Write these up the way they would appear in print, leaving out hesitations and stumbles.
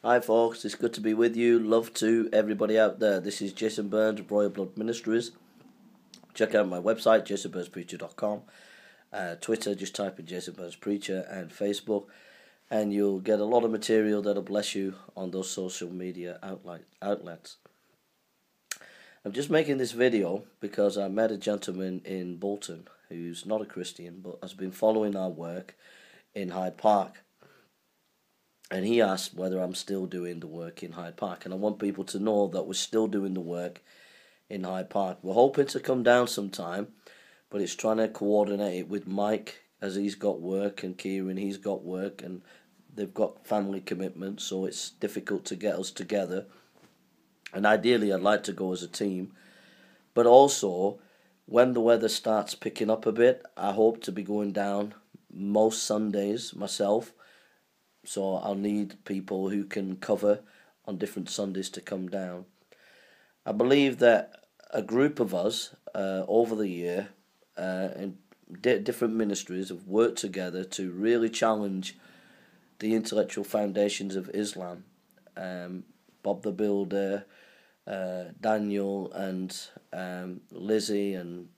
Hi folks, it's good to be with you. Love to everybody out there. This is Jason Burns of Royal Blood Ministries. Check out my website, jasonburnspreacher.com. Twitter, just type in Jason Burns Preacher, and Facebook, and you'll get a lot of material that'll bless you on those social media outlets. I'm just making this video because I met a gentleman in Bolton who's not a Christian but has been following our work in Hyde Park. And he asked whether I'm still doing the work in Hyde Park. And I want people to know that we're still doing the work in Hyde Park. We're hoping to come down sometime, but it's trying to coordinate it with Mike, as he's got work, and Kieran, he's got work, and they've got family commitments, so it's difficult to get us together. And ideally, I'd like to go as a team. But also, when the weather starts picking up a bit, I hope to be going down most Sundays myself. So I'll need people who can cover on different Sundays to come down. I believe that a group of us over the year in different ministries have worked together to really challenge the intellectual foundations of Islam. Bob the Builder, Daniel and Lizzie and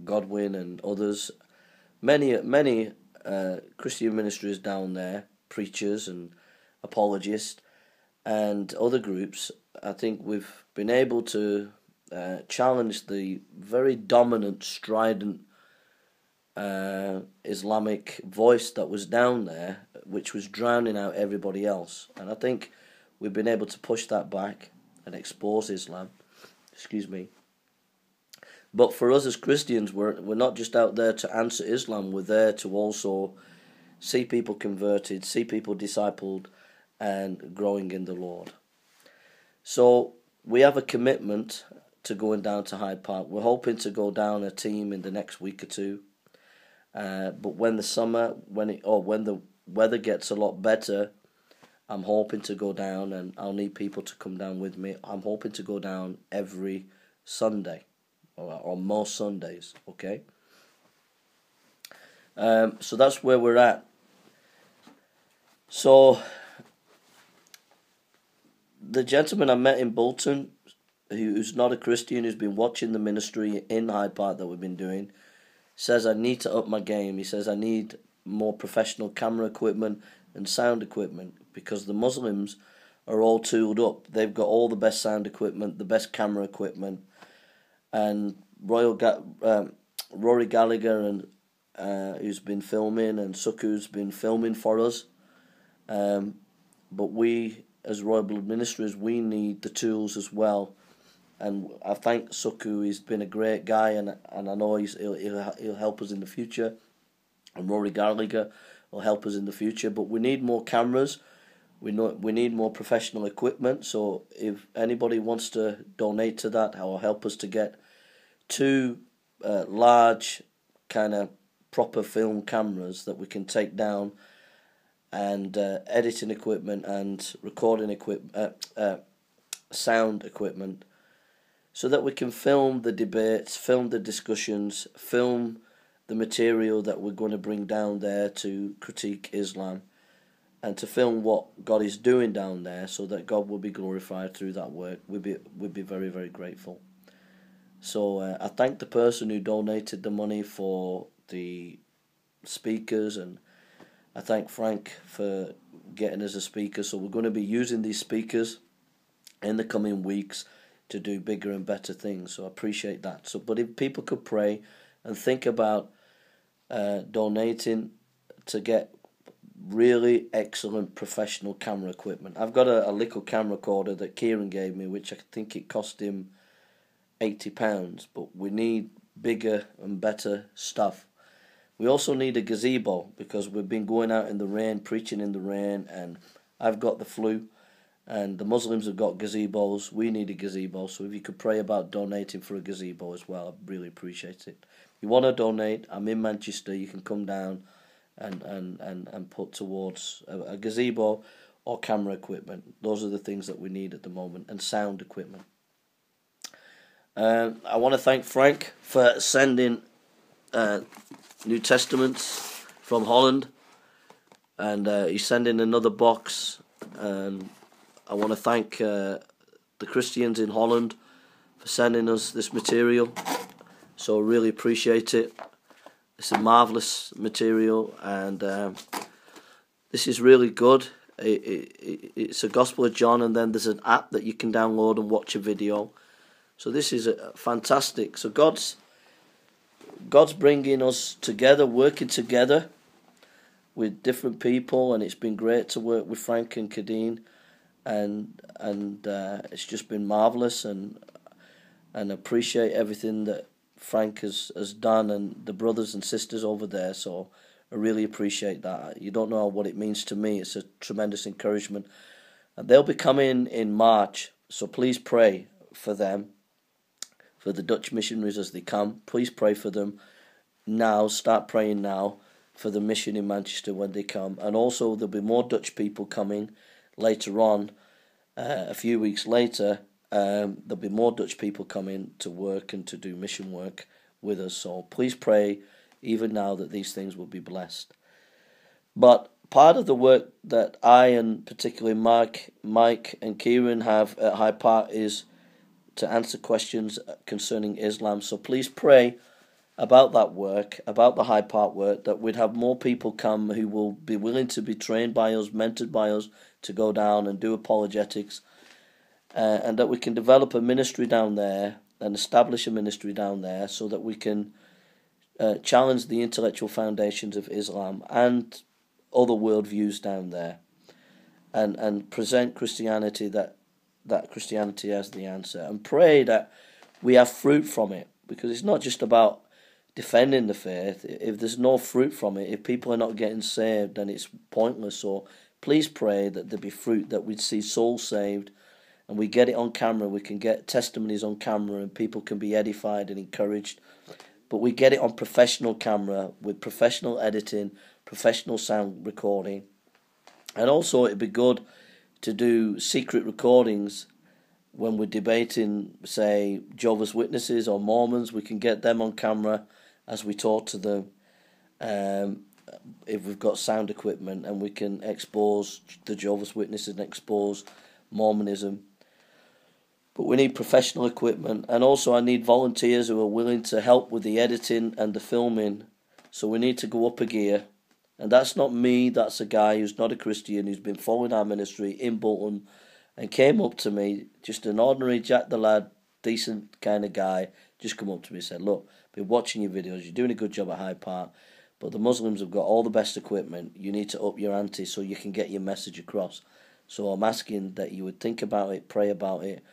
Godwin and others. Many Christian ministries down there, preachers and apologists and other groups. I think we've been able to challenge the very dominant, strident Islamic voice that was down there, which was drowning out everybody else. And I think we've been able to push that back and expose Islam. But for us as Christians, we're not just out there to answer Islam. We're there to also see people converted, see people discipled, and growing in the Lord. So we have a commitment to going down to Hyde Park. We're hoping to go down a team in the next week or two. But when the weather gets a lot better, I'm hoping to go down, and I'll need people to come down with me. I'm hoping to go down every Sunday. Or most Sundays, okay? So that's where we're at. So the gentleman I met in Bolton, who's not a Christian, who's been watching the ministry in Hyde Park that we've been doing, says I need to up my game. He says I need more professional camera equipment and sound equipment because the Muslims are all tooled up. They've got all the best sound equipment, the best camera equipment. And Rory Gallagher and who's been filming, and Suku's been filming for us. But we, as Royal Blood Ministries, we need the tools as well. And I thank Suku. He's been a great guy, and I know he'll help us in the future. And Rory Gallagher will help us in the future. But we need more cameras. We need more professional equipment, so if anybody wants to donate to that or help us to get two large kind of proper film cameras that we can take down, and editing equipment and recording sound equipment, so that we can film the debates, film the discussions, film the material that we're going to bring down there to critique Islam, and to film what God is doing down there, so that God will be glorified through that work. We'd be very, very grateful. So I thank the person who donated the money for the speakers, and I thank Frank for getting us a speaker. So we're going to be using these speakers in the coming weeks to do bigger and better things. So I appreciate that. So, but if people could pray and think about donating to get really excellent professional camera equipment. I've got a little camera recorder that Kieran gave me, which I think it cost him £80, but we need bigger and better stuff. We also need a gazebo because we've been going out in the rain, preaching in the rain, and I've got the flu, and the Muslims have got gazebos. We need a gazebo, so if you could pray about donating for a gazebo as well, I'd really appreciate it. If you want to donate, I'm in Manchester. You can come down and put towards a gazebo or camera equipment. Those are the things that we need at the moment, and sound equipment. I want to thank Frank for sending New Testaments from Holland. and he's sending another box. And I want to thank the Christians in Holland for sending us this material. So I really appreciate it. It's a marvellous material, and this is really good. It's a Gospel of John, and then there's an app that you can download and watch a video. So this is fantastic. So God's bringing us together, working together with different people, and it's been great to work with Frank and Kadeen, and it's just been marvellous, and appreciate everything that Frank has done, and the brothers and sisters over there. So I really appreciate that. You don't know what it means to me. It's a tremendous encouragement. And they'll be coming in March, so please pray for them, for the Dutch missionaries as they come. Please pray for them now. Start praying now for the mission in Manchester when they come. And also there'll be more Dutch people coming later on, a few weeks later. There'll be more Dutch people coming to work and to do mission work with us. So please pray even now that these things will be blessed. But part of the work that I, and particularly Mike and Kieran have at Hyde Park, is to answer questions concerning Islam. So please pray about that work, about the Hyde Park work, that we'd have more people come who will be willing to be trained by us, mentored by us, to go down and do apologetics. And that we can develop a ministry down there and establish a ministry down there, so that we can challenge the intellectual foundations of Islam and other worldviews down there, and present Christianity, that Christianity as the answer, and pray that we have fruit from it, because it's not just about defending the faith. If there's no fruit from it, if people are not getting saved, then it's pointless. So please pray that there be fruit, that we'd see souls saved, and we get it on camera. We can get testimonies on camera, and people can be edified and encouraged. But we get it on professional camera with professional editing, professional sound recording. And also it'd be good to do secret recordings when we're debating, say, Jehovah's Witnesses or Mormons. We can get them on camera as we talk to them, if we've got sound equipment, and we can expose the Jehovah's Witnesses and expose Mormonism. But we need professional equipment, and also I need volunteers who are willing to help with the editing and the filming. So we need to go up a gear, and that's not me, that's a guy who's not a Christian, who's been following our ministry in Bolton, and came up to me, just an ordinary Jack the Lad, decent kind of guy, just come up to me and said, look, I've been watching your videos, you're doing a good job at Hyde Park, but the Muslims have got all the best equipment, you need to up your ante so you can get your message across. So I'm asking that you would think about it, pray about it,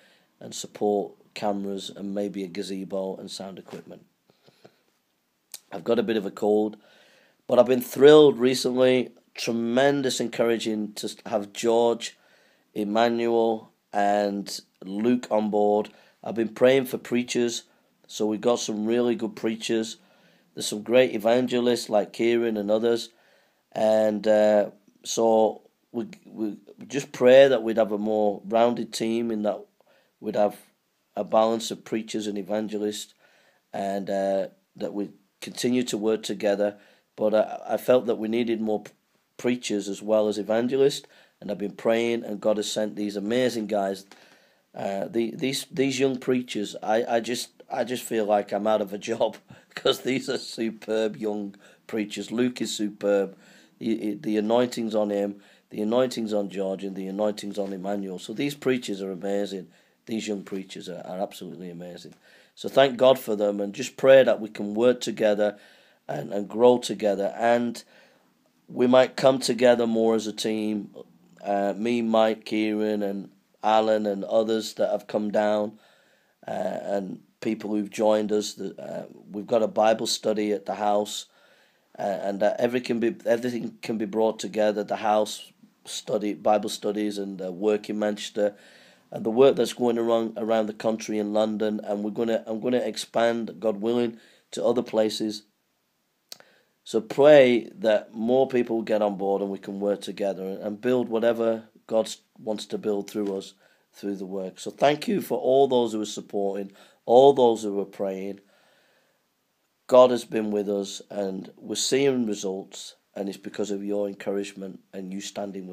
and support cameras and maybe a gazebo and sound equipment. I've got a bit of a cold, but I've been thrilled recently, tremendous encouraging to have George, Emmanuel and Luke on board. I've been praying for preachers, so we've got some really good preachers. There's some great evangelists like Kieran and others, and so we just pray that we'd have a more rounded team, in that we'd have a balance of preachers and evangelists, and that we continue to work together. But I felt that we needed more preachers as well as evangelists, and I've been praying, and God has sent these amazing guys. These young preachers, I just feel like I'm out of a job, because these are superb young preachers. Luke is superb. The anointing's on him, the anointing's on George, and the anointing's on Emmanuel. So these preachers are amazing. These young preachers are absolutely amazing. So thank God for them, and just pray that we can work together and grow together, and we might come together more as a team. Me, Mike, Kieran and Alan and others that have come down, and people who've joined us. We've got a Bible study at the house, and that everything can be brought together. The house study, Bible studies, and work in Manchester, and the work that's going around the country in London, and I'm gonna expand, God willing, to other places. So pray that more people get on board, and we can work together and build whatever God wants to build through us, through the work. So thank you for all those who are supporting, all those who are praying. God has been with us, and we're seeing results, and it's because of your encouragement and you standing with